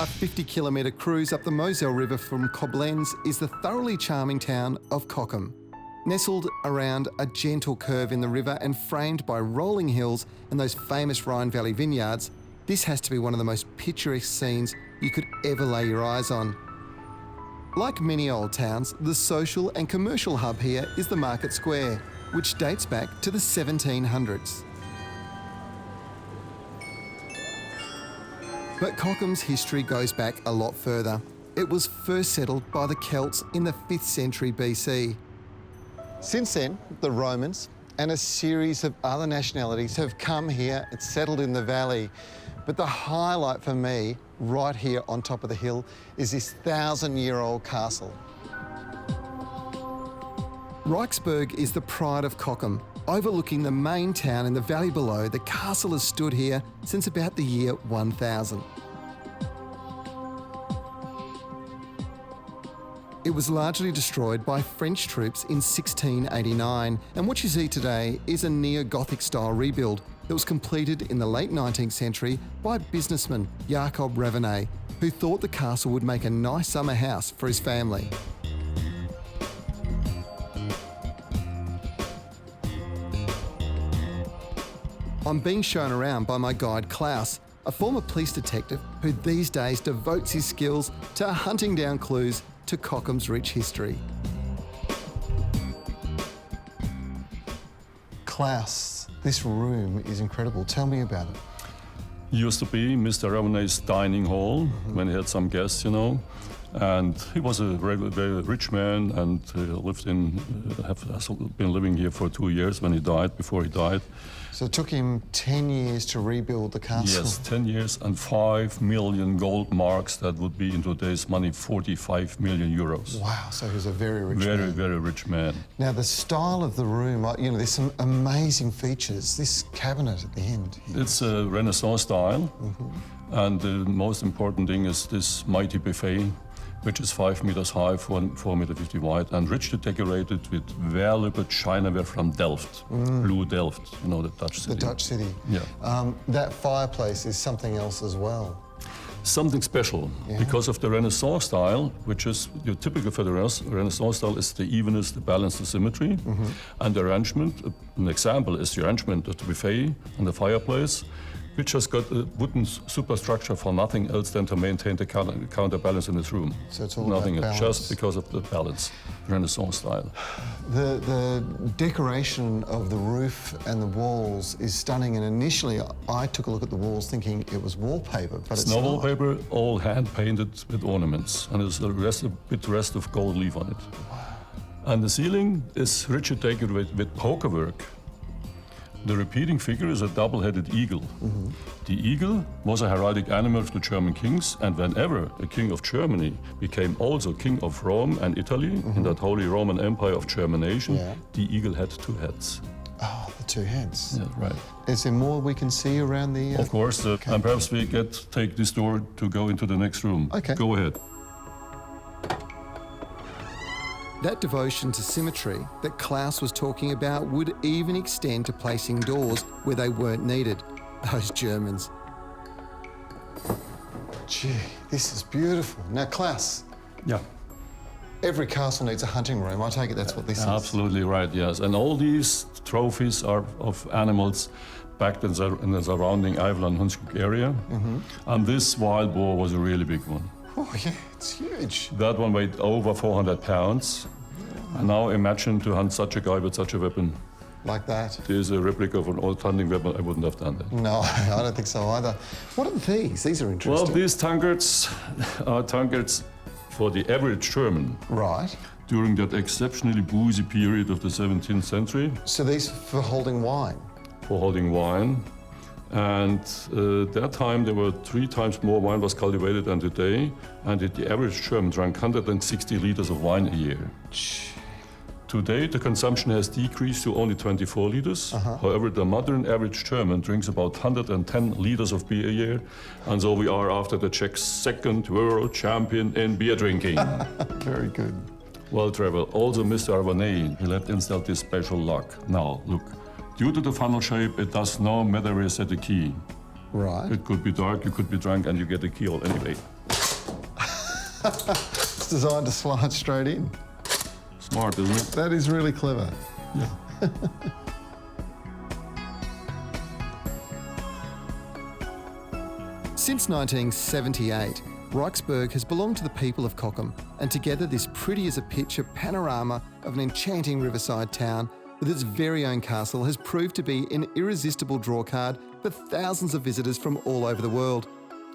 A 50-kilometre cruise up the Moselle River from Koblenz is the thoroughly charming town of Cochem. Nestled around a gentle curve in the river and framed by rolling hills and those famous Rhine Valley vineyards, this has to be one of the most picturesque scenes you could ever lay your eyes on. Like many old towns, the social and commercial hub here is the Market Square, which dates back to the 1700s. But Cochem's history goes back a lot further. It was first settled by the Celts in the 5th century BC. Since then, the Romans and a series of other nationalities have come here and settled in the valley. But the highlight for me, right here on top of the hill, is this 1,000-year-old castle. Roxburgh is the pride of Cochem. Overlooking the main town in the valley below, the castle has stood here since about the year 1000. It was largely destroyed by French troops in 1689, and what you see today is a neo-Gothic style rebuild that was completed in the late 19th century by businessman Jacob Revenet, who thought the castle would make a nice summer house for his family. I'm being shown around by my guide Klaus, a former police detective who these days devotes his skills to hunting down clues to Cochem's rich history. Klaus, this room is incredible. Tell me about it. Used to be Mr. Revenet's dining hall when he had some guests, you know. And he was a very rich man and has been living here for 2 years before he died. So it took him 10 years to rebuild the castle? Yes, 10 years and 5 million gold marks. That would be in today's money 45 million euros. Wow, so he was a very rich man. Very rich man. Now the style of the room, you know, there's some amazing features. This cabinet at the end. It's a Renaissance style. And the most important thing is this mighty buffet, which is 5 meters high, 4 meters 50 wide, and richly decorated with valuable chinaware from Delft, Blue Delft, you know, the Dutch city. The Dutch city. Yeah. That fireplace is something else as well. Something special, because of the Renaissance style, which is your typical for the Renaissance style, is the evenness, the balance, the symmetry, and the arrangement. An example is the arrangement of the buffet and the fireplace, which has got a wooden superstructure for nothing else than to maintain the counterbalance in this room. So it's all nothing about else, balance. just because of the balance, Renaissance style. The decoration of the roof and the walls is stunning, and initially I took a look at the walls thinking it was wallpaper, but it's no not. wallpaper, all hand-painted with ornaments, and there's a bit of gold leaf on it. Wow. And the ceiling is richly decorated with poker work. The repeating figure is a double-headed eagle. The eagle was a heraldic animal of the German kings, and whenever a king of Germany became also king of Rome and Italy, in that Holy Roman Empire of Germanation, the eagle had 2 heads. Oh, the 2 heads. Yeah, right. Is there more we can see around the... Of course, and perhaps we take this door to go into the next room. Okay. Go ahead. That devotion to symmetry that Klaus was talking about would even extend to placing doors where they weren't needed. Those Germans. Gee, this is beautiful. Now, Klaus. Yeah. Every castle needs a hunting room. I take it that's what this is. Absolutely right, yes. And all these trophies are of animals back in the surrounding Eifel and Hunsrück area. And this wild boar was a really big one. Oh, yeah, it's huge. That one weighed over 400 pounds. And now imagine to hunt such a guy with such a weapon. Like that? There's a replica of an old hunting weapon. I wouldn't have done that. No, I don't think so either. What are these? These are interesting. Well, these tankards are tankards for the average German. Right. During that exceptionally boozy period of the 17th century. So these for holding wine? For holding wine. And at that time, there were 3 times more wine was cultivated than today. And the average German drank 160 liters of wine a year. Today, the consumption has decreased to only 24 liters. However, the modern average German drinks about 110 liters of beer a year. And so we are, after the Czechs, 2nd world champion in beer drinking. Very good. Well, Trevor, also Mr. Revenet, he let install this special lock. Now, look. Due to the funnel shape, it does no matter where you set the key. Right. It could be dark, you could be drunk, and you get the key all anyway. It's designed to slide straight in. Smart, isn't it? That is really clever. Yeah. Since 1978, Roxburgh has belonged to the people of Cochem, and together this pretty as a picture panorama of an enchanting riverside town with its very own castle has proved to be an irresistible drawcard for thousands of visitors from all over the world.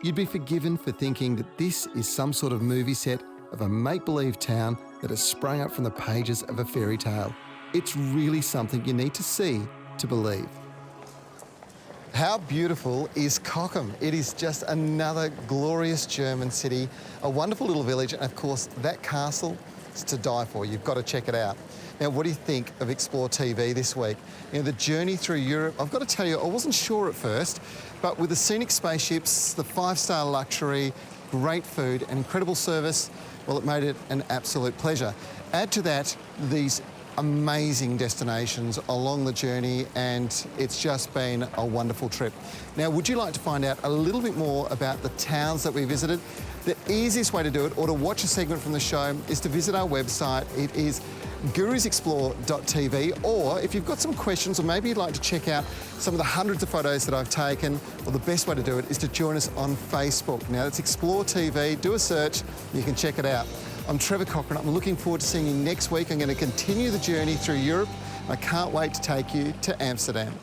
You'd be forgiven for thinking that this is some sort of movie set of a make-believe town that has sprung up from the pages of a fairy tale. It's really something you need to see to believe. How beautiful is Cochem? It is just another glorious German city, a wonderful little village, and of course that castle is to die for. You've got to check it out. Now, what do you think of Explore TV this week? You know, the journey through Europe, I've got to tell you, I wasn't sure at first, but with the scenic spaceships, the five-star luxury, great food and incredible service, well, it made it an absolute pleasure. Add to that these amazing destinations along the journey, and it's just been a wonderful trip. Now, would you like to find out a little bit more about the towns that we visited? The easiest way to do it, or to watch a segment from the show, is to visit our website. It is gurusexplore.tv, or if you've got some questions, or maybe you'd like to check out some of the hundreds of photos that I've taken, well, the best way to do it is to join us on Facebook. Now, it's Explore TV. Do a search, you can check it out. I'm Trevor Cochrane. I'm looking forward to seeing you next week. I'm going to continue the journey through Europe. I can't wait to take you to Amsterdam.